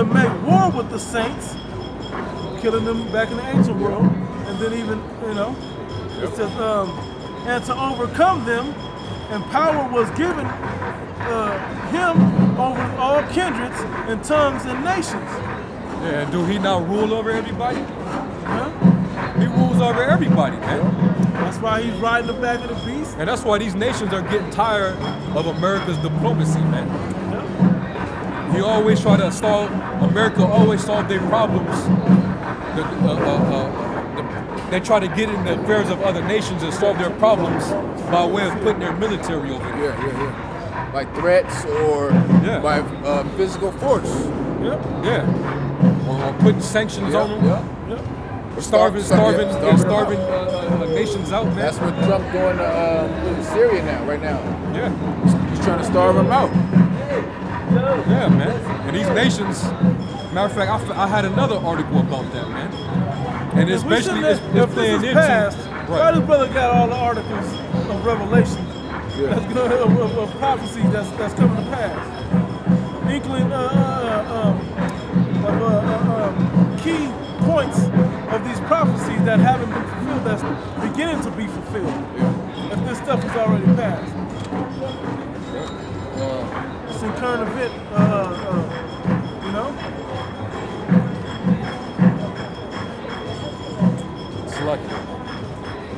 to make war with the saints, killing them back in the ancient world, and then even, it says, and to overcome them, and power was given him over all kindreds and tongues and nations. Yeah, do he now rule over everybody? Huh? He rules over everybody, man. That's why he's riding the back of the beast. And that's why these nations are getting tired of America's diplomacy, man. He always try to solve, America always solve their problems. They try to get in the affairs of other nations and solve their problems by way of putting their military over there. Yeah. By threats or by physical force. Yeah. Or putting sanctions on them. Starving nations out, man. That's what Trump doing in Syria now, right now. Yeah. He's trying to starve them out. Yeah, man. And these nations, matter of fact, I had another article about that, man. And especially if this is passed, why this brother got all the articles of Revelation of prophecy that's coming to pass? Inkling key points of these prophecies that haven't been fulfilled, that's beginning to be fulfilled. If this stuff is already passed. It's in current event, It's like,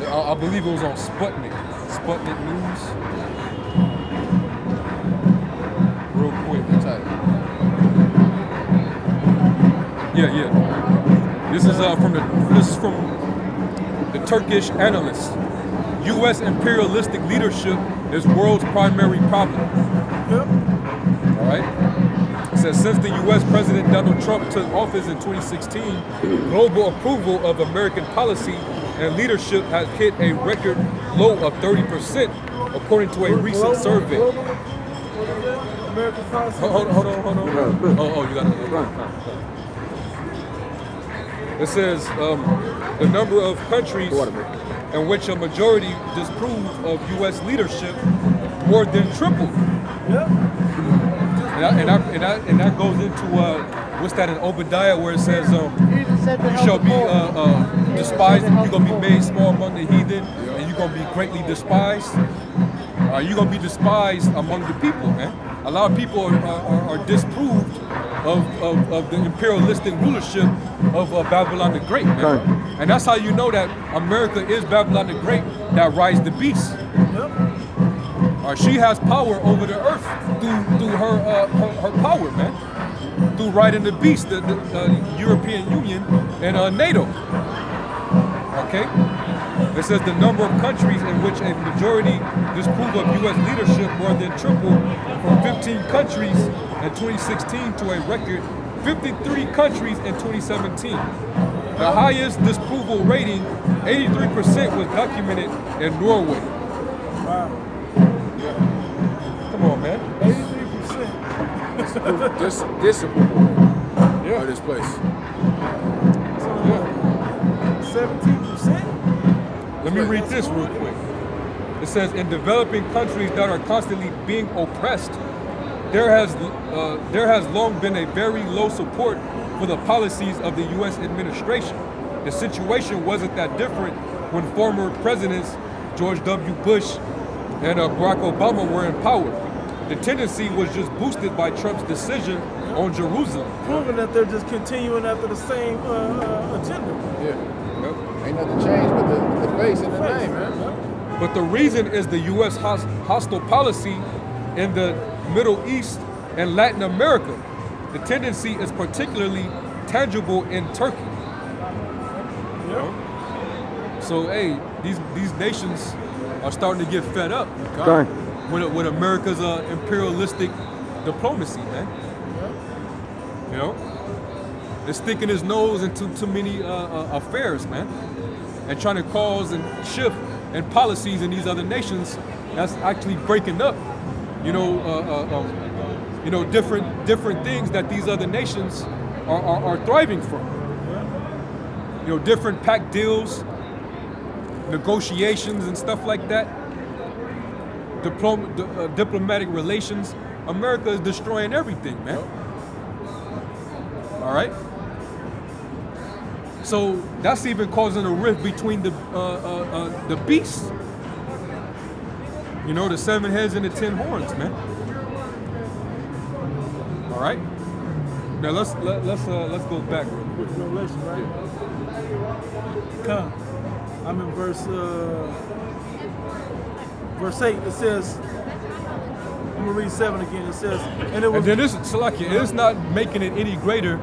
I believe it was on Sputnik News. Real quick. Yeah. This is from the Turkish analyst. U.S. imperialistic leadership is world's primary problem. All right. It says since the U.S. President Donald Trump took office in 2016, global approval of American policy and leadership has hit a record low of 30%, according to a recent survey. American policy. Hold on. Oh, you got it. It says the number of countries in which a majority disapprove of U.S. leadership more than tripled. And that goes into what's that in Obadiah where it says you shall be despised and you're gonna be made small among the heathen and you're gonna be greatly despised. You're gonna be despised among the people, man. A lot of people are disproved of the imperialistic rulership of Babylon the Great, man. And that's how you know that America is Babylon the Great that rides the beast. She has power over the earth through her power, man. Through riding the beast, the European Union and NATO. Okay? It says the number of countries in which a majority disapprove of U.S. leadership more than tripled from 15 countries in 2016 to a record 53 countries in 2017. The highest disapproval rating, 83%, was documented in Norway. Wow. Come on, man. 83%. Disapproval of this place. 17%? Let me read this real quick. It says, in developing countries that are constantly being oppressed, there has long been a very low support for the policies of the U.S. administration. The situation wasn't that different when former presidents George W. Bush and Barack Obama were in power. The tendency was just boosted by Trump's decision on Jerusalem. Proving that they're just continuing after the same agenda. Ain't nothing changed but the face and the name, man. But the reason is the U.S. hostile policy in the Middle East and Latin America. The tendency is particularly tangible in Turkey. So, hey, these nations are starting to get fed up with America's imperialistic diplomacy, man. It's sticking his nose into too many affairs, man, and trying to cause and shift and policies in these other nations that's actually breaking up, different things that these other nations are thriving from. Different pact deals, negotiations and stuff like that. Diplomatic relations. America is destroying everything, man. All right. So that's even causing a rift between the beasts. You know, the 7 heads and the 10 horns, man. All right. Now let's go back real quick. Revelation, right? Come. I'm in verse 8. It says, I'm gonna read 7 again. It says, and it was. And then this, Salakia, it's not making it any greater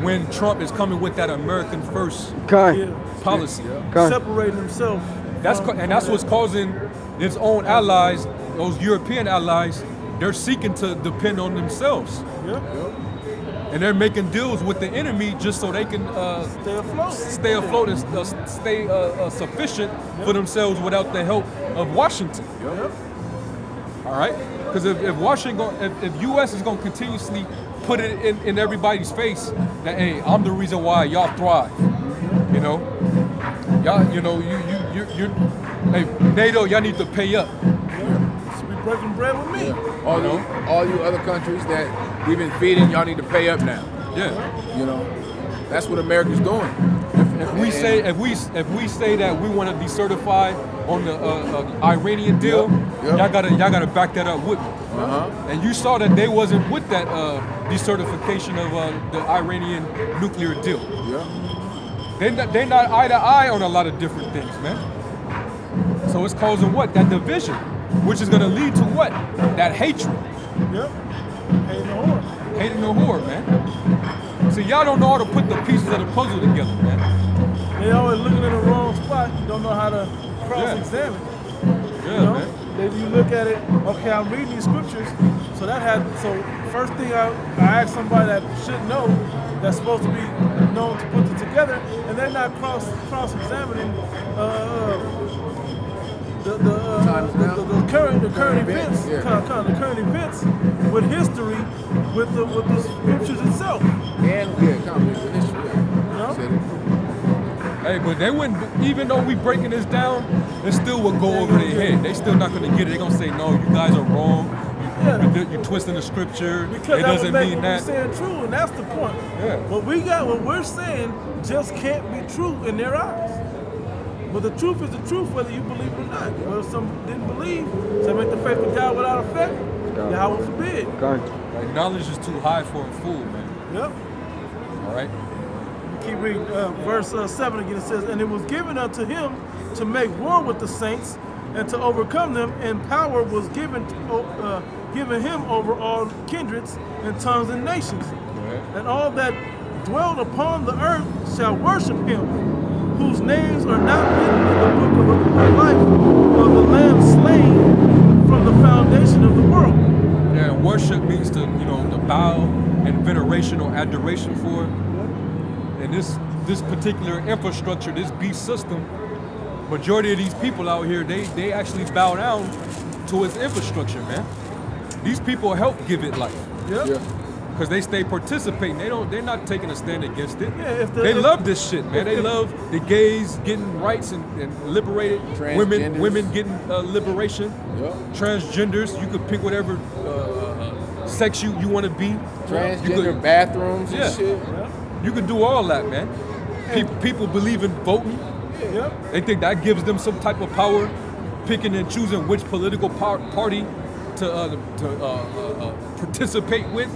when Trump is coming with that American first policy, separating himself. That's what's causing its own allies, those European allies. They're seeking to depend on themselves. And they're making deals with the enemy just so they can stay afloat and stay sufficient for themselves without the help of Washington. All right? Because if Washington, if U.S. is going to continuously put it in everybody's face that, hey, I'm the reason why y'all thrive. You know, y'all, you hey, NATO, y'all need to pay up. Be breaking bread with me. All you other countries that we've been feeding, y'all need to pay up now. Yeah. You know, that's what America's doing. If we say that we want to decertify on the Iranian deal, y'all gotta back that up with me. And you saw that they wasn't with that decertification of the Iranian nuclear deal. They're not eye to eye on a lot of different things, man. So it's causing what? That division, which is gonna lead to what? That hatred. Hating the horde, man. So y'all don't know how to put the pieces of the puzzle together, man. They always looking in the wrong spot. Don't know how to cross-examine. Man. If you look at it, okay, I'm reading these scriptures. So first thing I ask somebody that should know, that's supposed to be known to put it together, and they're not cross-examining the current events, the current events with history, with the scriptures itself. And with history. Hey, but they wouldn't, even though we breaking this down, it still will go over their head. They still not gonna get it. They're gonna say, no, you guys are wrong. You're twisting the scripture. Because it doesn't mean that. What we're saying true, and that's the point. What we're saying just can't be true in their eyes. But the truth is the truth, whether you believe it or not. Well, some didn't believe, so make the faith of God without effect. Yahweh forbid. Like, knowledge is too high for a fool, man. All right. Keep reading verse 7 again. It says, and it was given unto him to make war with the saints and to overcome them, and power was given him over all kindreds and tongues and nations. And all that dwell upon the earth shall worship him, whose names are not written in the book of life of the Lamb slain from the foundation of the world. Yeah, worship means to bow in veneration or adoration for. And this particular infrastructure, this beast system, majority of these people out here, they actually bow down to its infrastructure, man. These people help give it life. Because they stay participating. They're not taking a stand against it. They love this shit, man. They love the gays getting rights and liberated, women getting liberation, transgenders. You could pick whatever sex you want to be. Transgender bathrooms and shit. You can do all that, man. People believe in voting. They think that gives them some type of power, picking and choosing which political party to participate with.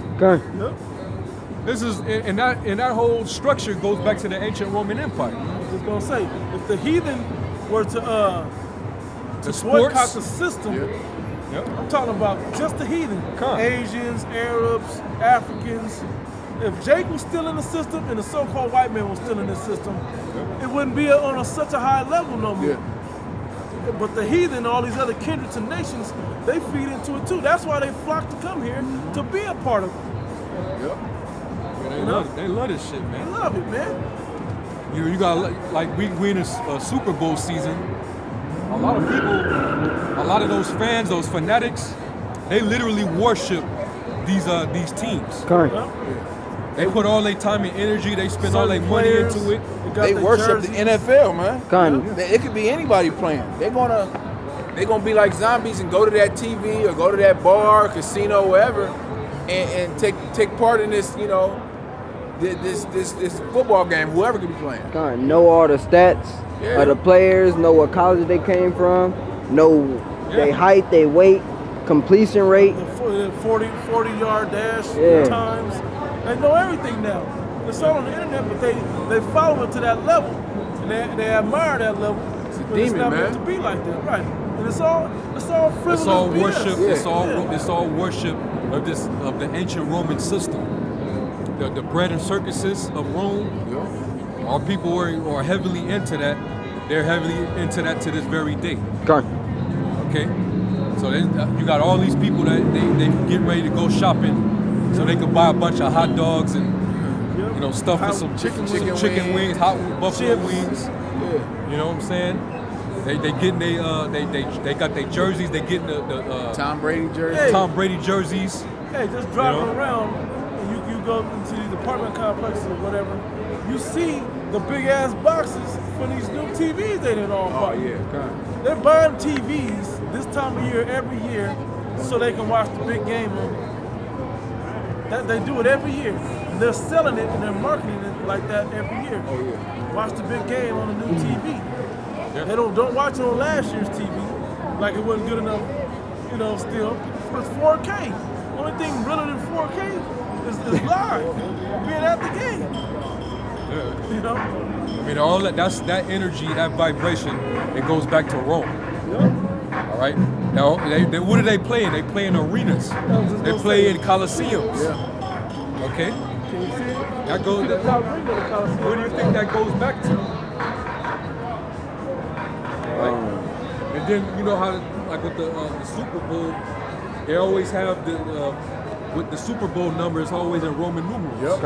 This is and that whole structure goes back to the ancient Roman Empire. I was just gonna say, if the heathen were to boycott the system, I'm talking about just the heathen, Asians, Arabs, Africans. If Jake was still in the system and the so-called white man was still in the system, it wouldn't be on such a high level no more. But the heathen, all these other kindreds and nations, they feed into it too. That's why they flock to come here to be a part of it. They love this shit, man. They love it, man. You got, like, we in a Super Bowl season. A lot of people, a lot of those fans, those fanatics, they literally worship these teams. They put all their time and energy. They spend all their money into it. They worship the NFL, man. It could be anybody playing. They're gonna be like zombies and go to that TV or go to that bar, casino, wherever, and take part in this, this football game. Whoever could be playing. Know all the stats of the players. Know what college they came from. Know their height, their weight, completion rate. The 40-yard dash times. They know everything now. It's all on the internet, but they follow it to that level, and they admire that level. It's a but demon, it's not man. meant to be like that, right? And it's all frivolous. It's all BS. worship. Yeah. It's all worship of the ancient Roman system. The bread and circuses of Rome. Yeah. Our people are heavily into that. They're heavily into that to this very day. Okay. So you got all these people that they get ready to go shopping, so they can buy a bunch of hot dogs and stuff with some chicken wings, hot buffalo wings. Yeah. You know what I'm saying? They getting they got their jerseys. They getting the Tom Brady jerseys. Hey. Tom Brady jerseys. Hey, just driving around, and you go into these apartment complexes or whatever, you see the big ass boxes for these new TVs they didn't all buy. Oh yeah. They're buying TVs this time of year every year so they can watch the big game on it. That they do it every year. And they're selling it and they're marketing it like that every year. Oh yeah. Watch the big game on the new TV. Yeah. They don't watch it on last year's TV like it wasn't good enough, still. It's 4K. Only thing realer than 4K is live, being at the game. Yeah. I mean, all that's that energy, that vibration, it goes back to Rome. Yeah. All right. Now, what do they play in? They play in arenas. They play in coliseums. Yeah. Okay. Can you see it? That goes. What do you think that goes back to? Right. And then you know how, like with the Super Bowl, they always have with the Super Bowl numbers always in Roman numerals. Yep.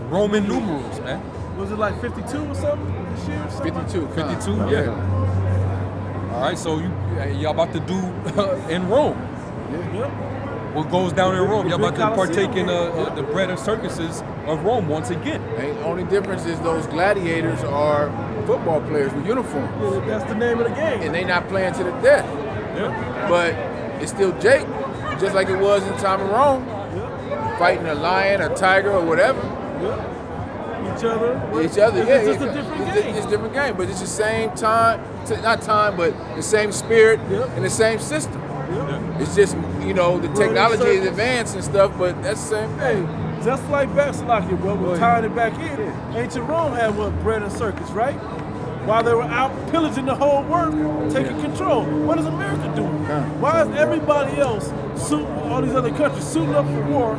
Roman numerals, man. Was it like 52 or something this year? 52. 52, yeah. All right, so y'all about to do in Rome. Yep. What goes down in Rome? Y'all about to Coliseum. partake in the bread and circuses of Rome once again. And the only difference is those gladiators are football players with uniforms. Yeah, that's the name of the game. And they not playing to the death. Yeah. But it's still Jake, just like it was in the time of Rome, Yep. fighting a lion, a tiger, or whatever. Yep. Each other. Each other, It's just a different game. It's a different game, but it's the same time, not time, but the same spirit Yep. and the same system. Yep. It's just, the technology is advanced and stuff, but that's the same thing. Hey, just like Slovakia, bro, we're tying it back in. Ancient Rome had bread and circus, right? While they were out pillaging the whole world, taking control. What is America doing? Why is everybody else, all these other countries, suiting up for war,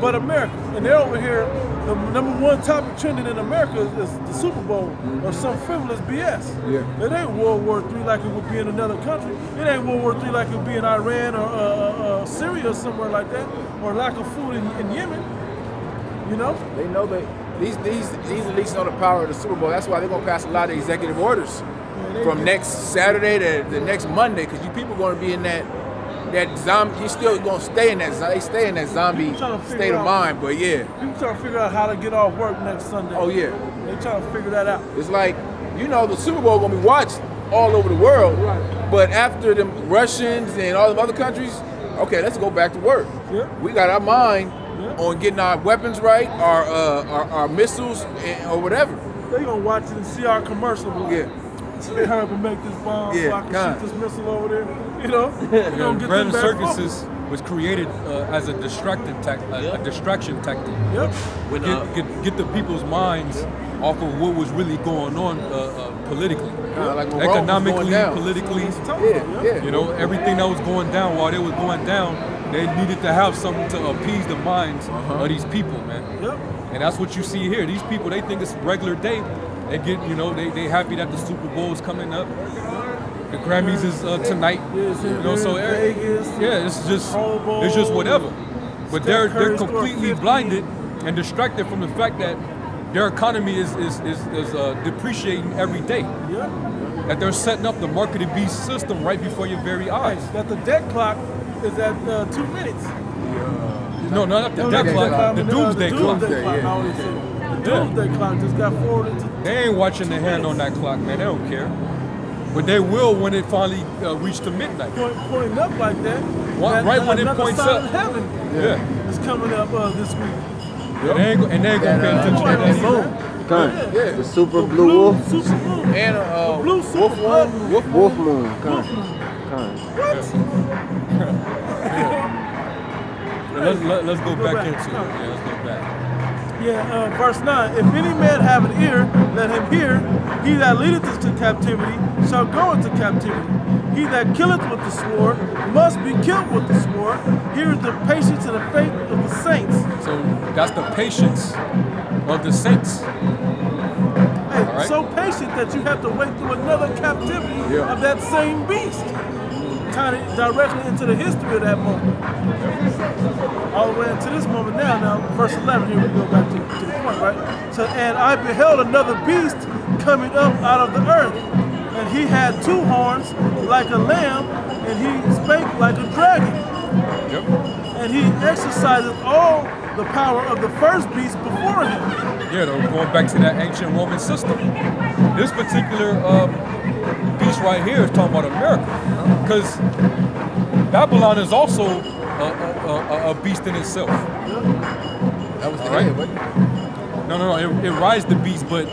but America? And they're over here, the number one topic trending in America is the Super Bowl or some frivolous BS. Yeah. It ain't World War III like it would be in another country. It ain't World War III like it would be in Iran or Syria or somewhere like that, or lack of food in Yemen. They know these elites know the power of the Super Bowl. That's why they're gonna pass a lot of executive orders from next Saturday to the next Monday, because you people going to be in that zombie. You still going to stay in that. They stay in that zombie state of mind. But yeah, people trying to figure out how to get off work next Sunday. Oh yeah, they trying to figure that out. It's like the Super Bowl gonna be watched all over the world. Right. But after the Russians and all the other countries, okay, let's go back to work. Yeah. We got our mind on getting our weapons right, our missiles or whatever. They gonna watch it and see our commercial. Yeah. They hurry up and make this bomb so I can shoot this missile over there. Bread and circuses was created as a distraction tactic. Yep. Get the people's minds off of what was really going on politically, like economically, politically. Yeah. Everything that was going down. While they was going down, they needed to have something to appease the minds of these people, man. Yep. And that's what you see here. These people, they think it's a regular day. They get, they happy that the Super Bowl is coming up. The Grammys is tonight. So it's just whatever. But they're completely blinded and distracted from the fact that their economy is depreciating every day. Yeah. That they're setting up the marketed beast system right before your very eyes. That the debt clock is at 2 minutes. No, not the debt clock. The doomsday clock. The doomsday clock just got forwarded to. They ain't watching the hand on that clock, man. They don't care. But they will when it finally reaches to midnight. Pointing up like that. Right when it points up. Heaven Yeah. is coming up this week. And they ain't gonna pay attention to that either. Con. Yeah. The super blue wolf. Super moon. And blue wolf super moon. Wolf moon. Con. Let's go back into it. Yeah, let's go back. Yeah, verse 9. If any man have an ear, let him hear. He that leadeth us to captivity shall go into captivity. He that killeth with the sword must be killed with the sword. Here is the patience and the faith of the saints. So that's the patience of the saints. Hey, right. so patient that you have to wait through another captivity of that same beast. Tying it directly into the history of that moment. All the way into this moment now, verse 11, here we go back to the point, right? So, and I beheld another beast coming up out of the earth, and he had two horns like a lamb, and he spake like a dragon. Yep. And he exerciseth all the power of the first beast before him. Yeah, though, going back to that ancient Roman system. This particular beast right here is talking about America. Because Babylon is also a beast in itself. That was the Right. head, wasn't it? No, it rides the beast, but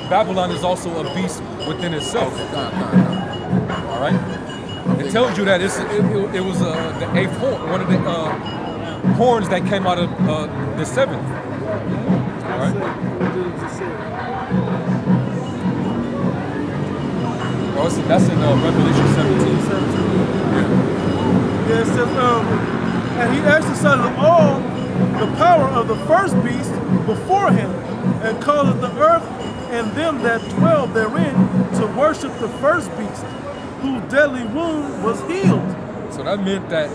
Babylon is also a beast within itself. All right? It tells you that it was the eighth horn, one of the horns that came out of the seventh. All right? Oh, that's in Revelation 17. Yeah, it says, and he exercised all the power of the first beast before him, and caused the earth and them that dwell therein to worship the first beast, whose deadly wound was healed. So that meant that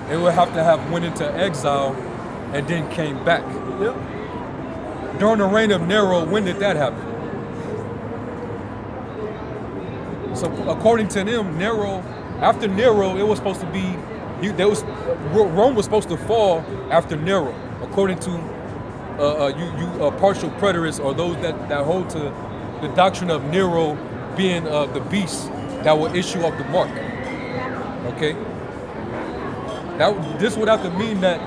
it would have to have went into exile and then came back. Yep. During the reign of Nero, when did that happen? So according to them, after Nero, it was supposed to be, Rome was supposed to fall after Nero, according to partial preterists, or those that hold to the doctrine of Nero being the beast that will issue up the mark. Okay? This would have to mean that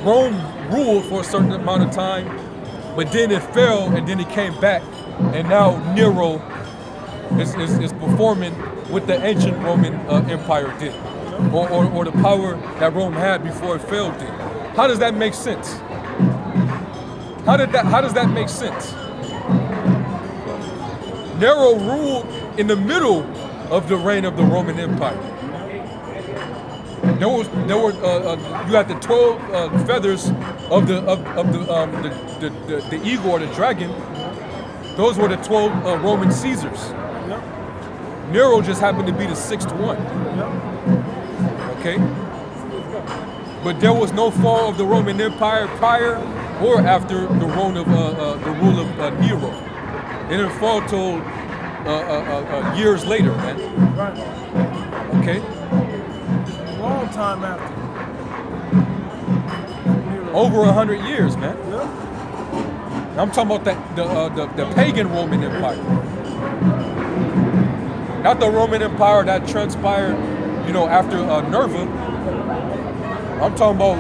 Rome ruled for a certain amount of time, but then it fell and then it came back, and now Nero is performing what the ancient Roman Empire did, or the power that Rome had before it fell did. How does that make sense? How does that make sense? Nero ruled in the middle of the reign of the Roman Empire. You had the 12 feathers of the eagle or the dragon. Those were the 12 Roman Caesars. Yep. Nero just happened to be the 6th one. Yep. Okay? But there was no fall of the Roman Empire prior or after the rule of Nero. It didn't fall till years later, man. Right. Okay? Long time after. Over 100 years, man. Yep. I'm talking about the pagan Roman Empire. Not the Roman Empire that transpired, after Nerva. I'm talking about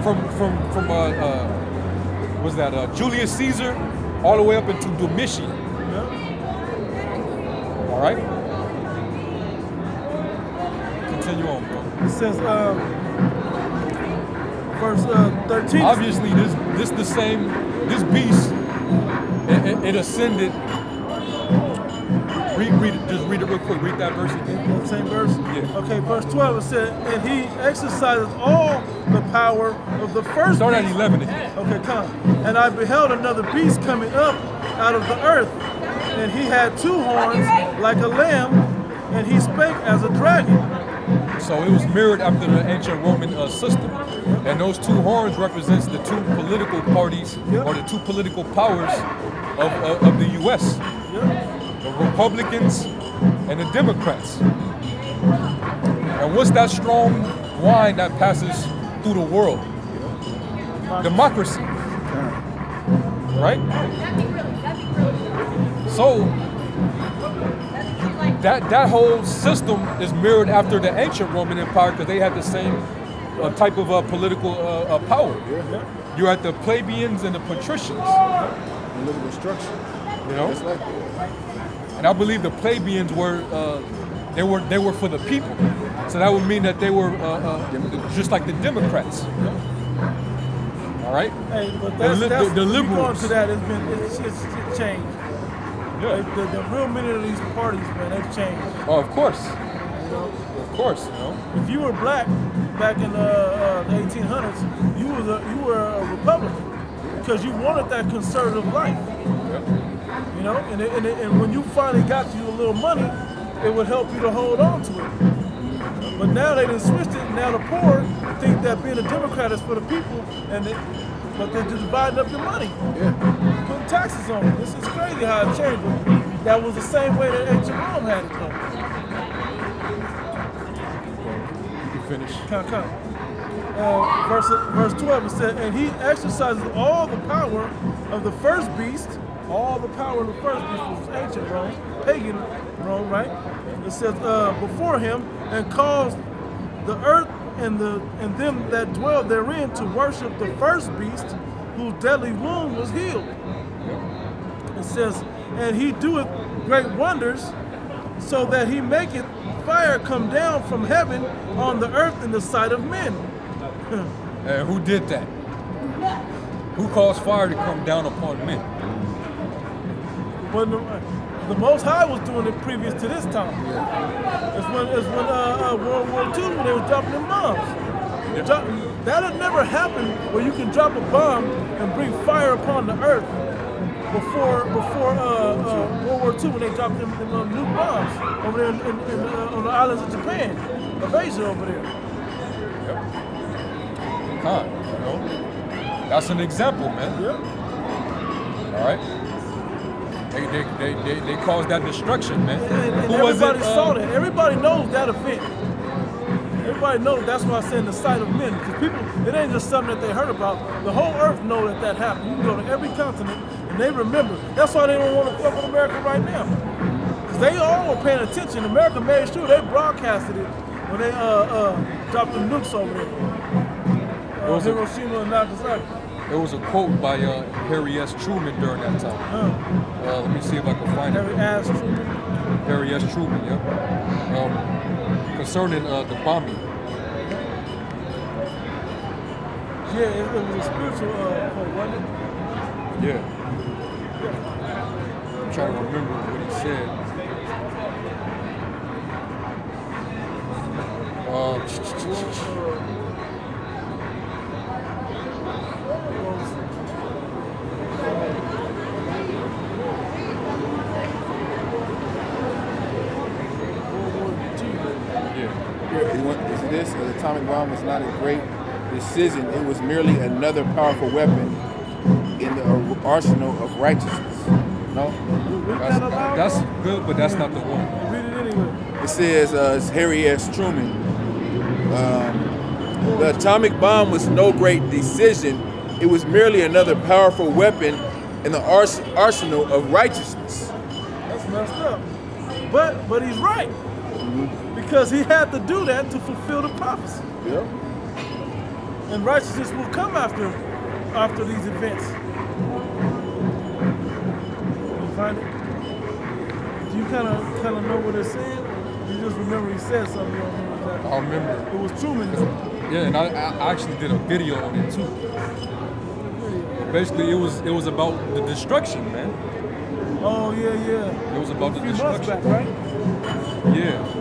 from Julius Caesar all the way up into Domitian. Yep. All right. Continue on, bro. It says, verse 13. Obviously, this beast, it ascended. Just read it real quick. Read that verse again. That same verse? Yeah. Okay, verse 12, it said, and he exercises all the power of the first Start at beast. 11 again. Okay, come. And I beheld another beast coming up out of the earth, and he had two horns like a lamb, and he spake as a dragon. So it was mirrored after the ancient Roman system. And those two horns represents the two political parties, or the two political powers of the U.S. Yep. The Republicans and the Democrats. And what's that strong wine that passes through the world? Democracy. Right? So that whole system is mirrored after the ancient Roman Empire, because they had the same a type of political power. Yeah. You're at the plebeians and the patricians. Political structure. You know, That's like that. and I believe the plebeians were they were for the people. So that would mean that they were just like the Democrats. All right. Hey, but The when you go liberals. into that, it's changed. Yeah. Like, the real many of these parties, man, they've changed. Oh, of course. You know, Of course. You know. if you were black back in the 1800s, you were a Republican because you wanted that conservative life. Yeah. You know, and when you finally got you a little money, it would help you to hold on to it. But now they done switched it. And now the poor think that being a Democrat is for the people, but they're just dividing up your money. Yeah. Putting taxes on it. This is crazy how it changed. But that was the same way that ancient Rome had it though. You can finish. Come. Verse 12 it said, and he exercises all the power of the first beast. All the power of the first beast was ancient Rome, pagan Rome, right? It says before him, and caused the earth and them that dwell therein to worship the first beast, whose deadly wound was healed. It says, and he doeth great wonders, so that he maketh fire come down from heaven on the earth in the sight of men. And who did that? Who caused fire to come down upon men? When the Most High was doing it previous to this time. It's when World War II, when they was dropping them bombs. That had never happened where you can drop a bomb and bring fire upon the earth before World War II, when they dropped them nuke bombs over there on the islands of Japan, of Asia over there. Huh? You know, that's an example, man. Yep. All right. They caused that destruction, man. And Who was everybody it? saw that. Everybody knows that event. Everybody knows. That's why I said in the sight of men. Because people, it ain't just something that they heard about. The whole earth know that happened. You can go to every continent and they remember. That's why they don't want to fuck with America right now. Because they all were paying attention. America made sure they broadcasted it when they dropped the nukes over there. Hiroshima and Nagasaki. There was a quote by Harry S. Truman during that time. Let me see if I can find Harry it. S. Truman. Harry S. Truman, yeah. Concerning the bombing. Yeah, it was a spiritual quote, wasn't it? Yeah. I'm trying to remember what he said. Is this? The atomic bomb was not a great decision. It was merely another powerful weapon in the arsenal of righteousness. No? That's good, but that's not the one. Read it anyway. It says, it's Harry S. Truman. The atomic bomb was no great decision. It was merely another powerful weapon in the arsenal of righteousness. That's messed up. But he's right. Because he had to do that to fulfill the prophecy. Yep. And righteousness will come after these events. You find it? Do you kind of know what it's saying? You just remember he said something. You don't remember exactly. I remember. It was Truman. Yeah, and I actually did a video on it too. Basically, it was about the destruction, man. Oh yeah. It was about the a few months destruction. back, right? Yeah.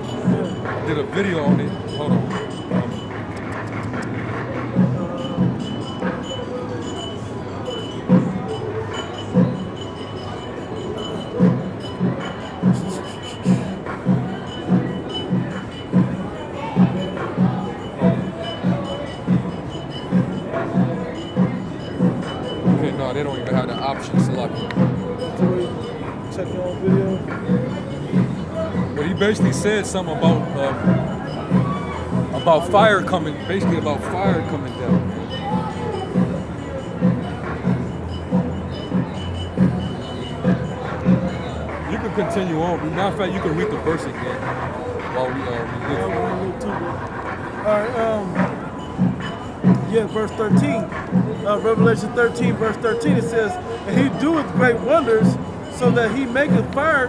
I did a video on it. Hold on. Okay, no, they don't even have the option selected. Check your own video. But he basically said something about fire coming, basically about fire coming down. You can continue on. Matter of fact, you can read the verse again while we All right. Yeah, verse 13. Revelation 13, verse 13, it says, and he doeth great wonders, so that he maketh fire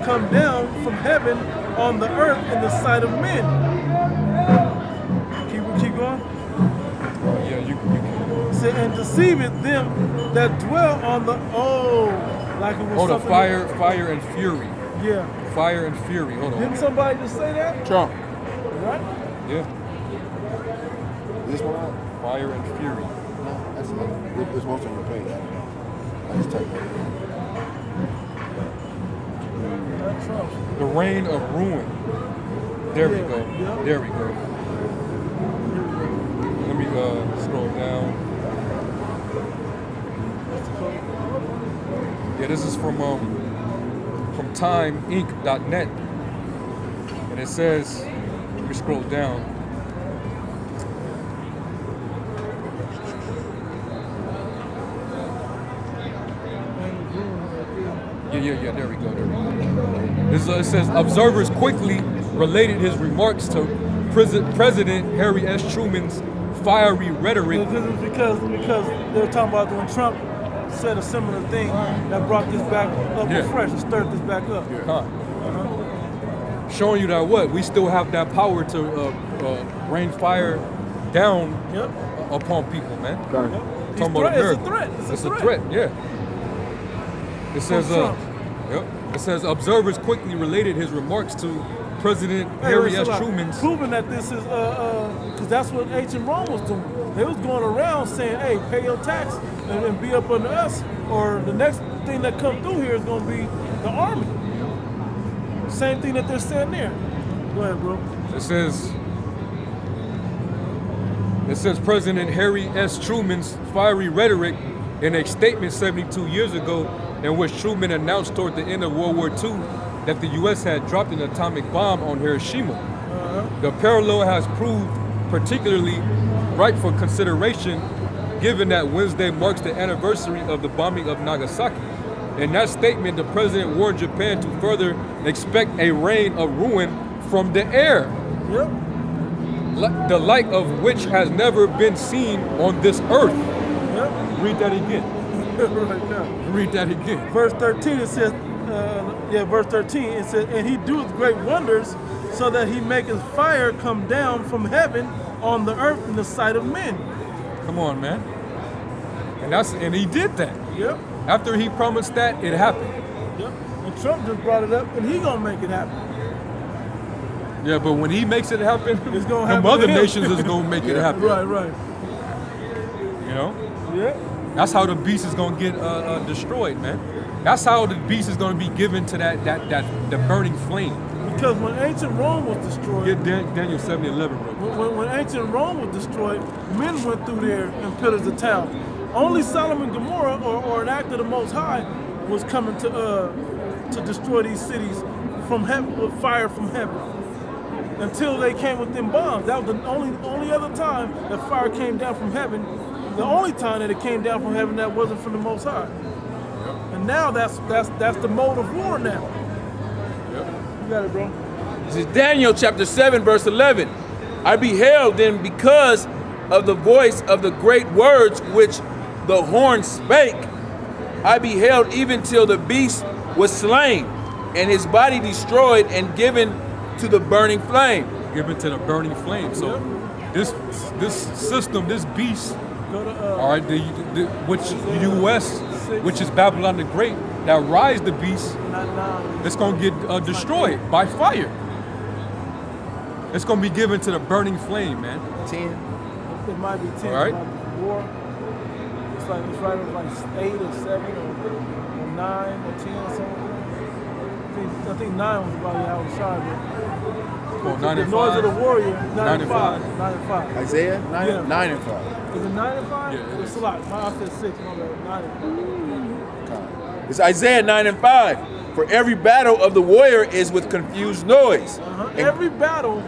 come down from heaven on the earth in the sight of men. Keep going. Yeah, you can. Say, and deceiveth them that dwell on the like it was The something. fire and fury. Yeah. Fire and fury. Hold on. Didn't somebody just say that? Trump. Right? Yeah. This one out? Fire and fury. No, that's not. There's one on your page. I don't know. I just typed it. That's Trump. The reign of ruin. There we Yeah, go. yeah. There we go. Let me scroll down. Yeah, this is from timeinc.net. And it says, let me scroll down. Yeah, there we go. It says, observers quickly related his remarks to President Harry S. Truman's fiery rhetoric. This is because they were talking about when Trump said a similar thing that brought this back up afresh and stirred this back up. Showing you that we still have that power to rain fire down upon people, man. Yep. Talking about It's a America. threat. It's a threat, yeah. It says, Trump. It says observers quickly related his remarks to President Harry S. Truman's. Proving that this is, because that's what ancient Rome was doing. They was going around saying, hey, pay your tax and be up under us, or the next thing that come through here is going to be the army. Same thing that they're saying there. Go ahead, bro. It says President Harry S. Truman's fiery rhetoric in a statement 72 years ago in which Truman announced toward the end of World War II that the U.S. had dropped an atomic bomb on Hiroshima. The parallel has proved particularly ripe for consideration given that Wednesday marks the anniversary of the bombing of Nagasaki. In that statement, the president warned Japan to further expect a rain of ruin from the air. Yep. The like of which has never been seen on this earth. Yep. Read that again. Right now. Read that again. Verse 13, it says, verse 13, it says, and he doeth great wonders, so that he maketh fire come down from heaven on the earth in the sight of men. Come on, man. And he did that. Yep. After he promised that, it happened. Yep. And Trump just brought it up, and he gonna make it happen. Yeah, but when he makes it happen, It's gonna them happen other to him. nations is gonna make it happen. Right. You know? Yeah. That's how the beast is gonna get destroyed, man. That's how the beast is gonna be given to the burning flame. Because when ancient Rome was destroyed, Get Daniel 7:11, bro. when ancient Rome was destroyed, men went through there and pillaged the town. Only Sodom and Gomorrah, or an act of the Most High, was coming to destroy these cities from heaven with fire from heaven. Until they came with them bombs. That was the only other time that fire came down from heaven. The only time that it came down from heaven that wasn't from the Most High. And now that's the mode of war now. You got it, bro. This is Daniel chapter 7, verse 11. I beheld then because of the voice of the great words which the horn spake. I beheld even till the beast was slain, and his body destroyed and given to the burning flame. Given to the burning flame. So this system, this beast, all right, which the U.S., which is Babylon the Great, that rise the beast, it's gonna get destroyed by fire. It's gonna be given to the burning flame, man. 10. It might be 10. All right. War. It's right at like 8 or 7 or 9 or 10 or something. I think 9 was about the outside. Oh, 9 The and noise 5. of the warrior, 9 and 5. 5. 9 and 5. Isaiah 9, Yeah. 9 and 5. Is it 9 and 5? Yeah, it It's is. a lot. I said 6. My bad. 9 and 5. It's Isaiah 9 and 5. For every battle of the warrior is with confused noise. And Every battle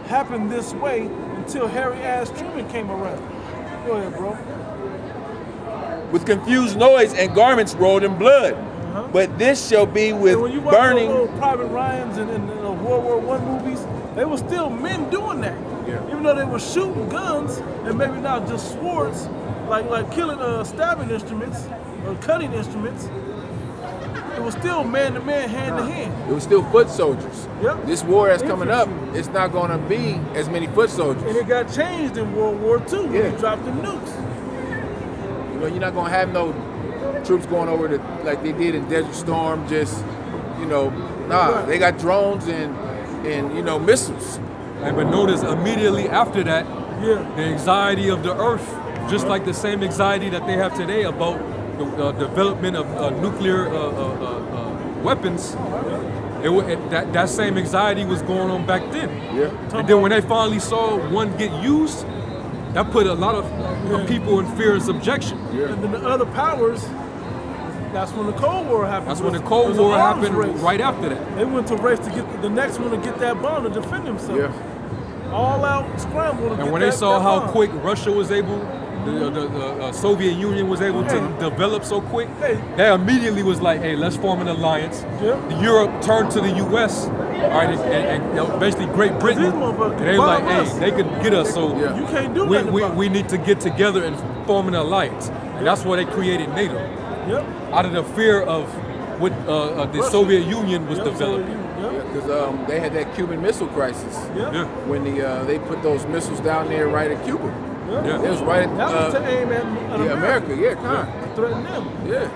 happened this way until Harry S. Truman came around. Go ahead, bro. with confused noise and garments rolled in blood. But this shall be with And when you watch burning. those Private Ryans and World War I movies, they were still men doing that. Yeah. Even though they were shooting guns and maybe not just swords, like killing stabbing instruments or cutting instruments, it was still man to man, hand to hand. It was still foot soldiers. Yep. This war that's coming up, it's not going to be as many foot soldiers. And it got changed in World War II when they dropped them nukes. You know, you're not going to have no troops going over to like they did in Desert Storm. Just, you know, they got drones and missiles. But notice immediately after that, the anxiety of the earth, just like the same anxiety that they have today about the development of nuclear weapons, that same anxiety was going on back then. Yeah. And then when they finally saw one get used, that put a lot of people in fear and subjection. Yeah. And then the other powers, that's when the Cold War happened. That's when the Cold War happened right after that. They went to race to get the next one to get that bomb to defend themselves. Yeah. All out scramble to get And when they saw that how bomb. quick Russia was able, the Soviet Union was able to develop so quick, they immediately was like, hey, let's form an alliance. Yeah. Europe turned to the U.S., all right, and basically Great Britain. These motherfuckers And they were like, bomb hey, us. they could get us, so You can't do nothing about it. we need to get together and form an alliance. And that's why they created NATO. Yep. Out of the fear of what the Soviet Union was developing. Because they had that Cuban Missile Crisis. Yeah. When they put those missiles down there right at Cuba. Yeah. It was right at That was to aim at America. Yeah, to threaten them. Yeah.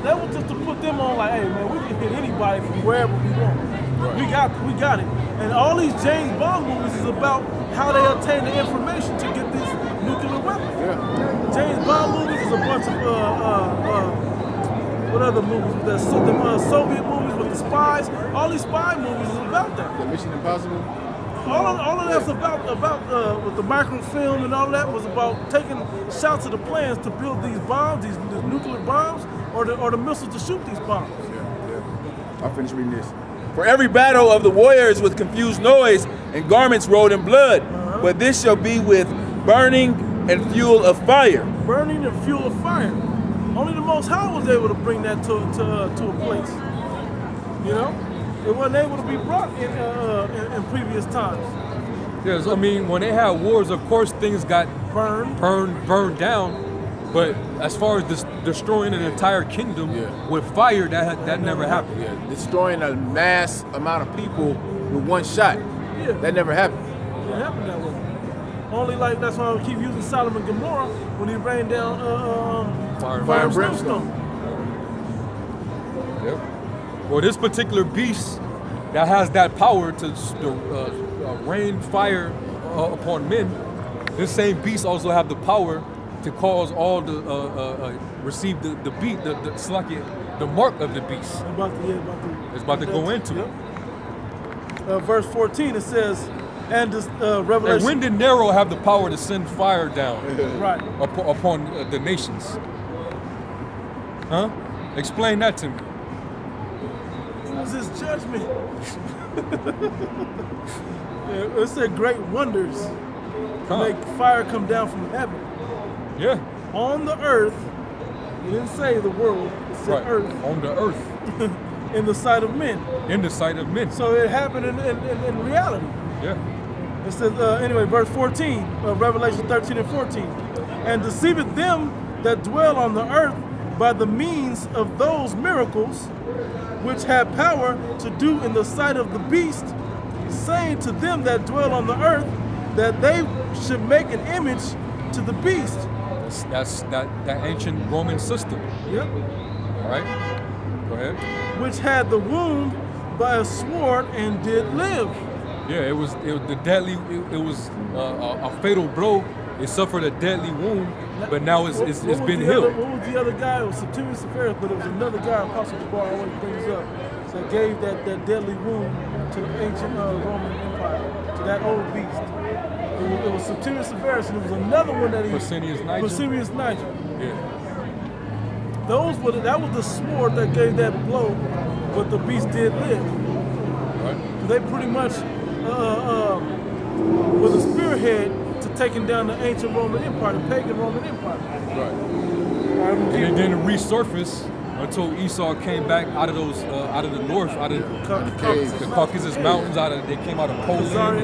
That was just to put them on like, hey man, we can hit anybody from wherever we want. Right. We got it. And all these James Bond movies is about how they obtain the information to get these nuclear weapons. Yeah. James Bond movies is a bunch of what other movies? The Soviet movies with the spies. All these spy movies is about that. The Mission Impossible. All of that's about with the microfilm and all that was about taking shots of the plans to build these bombs, these nuclear bombs, or the missiles to shoot these bombs. Yeah. I'll finish reading this. For every battle of the warriors with confused noise and garments rolled in blood, but this shall be with burning and fuel of fire. Burning and fuel of fire. Only the Most High was able to bring that to a place. You know, it wasn't able to be brought in previous times. Yes, I mean, when they had wars, of course, things got burned down. But as far as destroying an entire kingdom with fire, that never happened. Yeah, destroying a mass amount of people with one shot. Yeah. That never happened. It happened that way. Only like that's why I keep using Sodom and Gomorrah when he rained down Fire and and brimstone. Yep. Well, this particular beast that has that power to rain fire upon men, this same beast also have the power to cause all the receive the mark of the beast. It's about to go into it. Verse 14 it says, and this Revelation. And when did Nero have the power to send fire down right upon the nations? Huh? Explain that to me. It was his judgment. It said great wonders to make fire come down from heaven. Yeah. On the earth. It didn't say the world. It said earth. On the earth. In the sight of men. In the sight of men. So it happened in reality. Yeah. It says, anyway, verse 14 of Revelation 13 and 14. And deceiveth them that dwell on the earth by the means of those miracles which have power to do in the sight of the beast, saying to them that dwell on the earth that they should make an image to the beast. That's that ancient Roman system. Yep. All right. Go ahead. Which had the wound by a sword and did live. Yeah, it was the deadly. It was a fatal blow. It suffered a deadly wound, but now it's been healed. What was the other guy? It was Septimius Severus, but it was another guy, Apostle Jabbar always brings up, that gave that deadly wound to the ancient Roman Empire, to that old beast. It was Septimius Severus, and it was another one that he... Pescennius Niger. Yeah. That was the sword that gave that blow, but the beast did live. Right. They pretty much was a spearhead to taking down the ancient Roman Empire, the pagan Roman Empire. Right. And it didn't resurface until Esau came back out of those, out of the north, out of the Caucasus Mountains, they came out of Poland.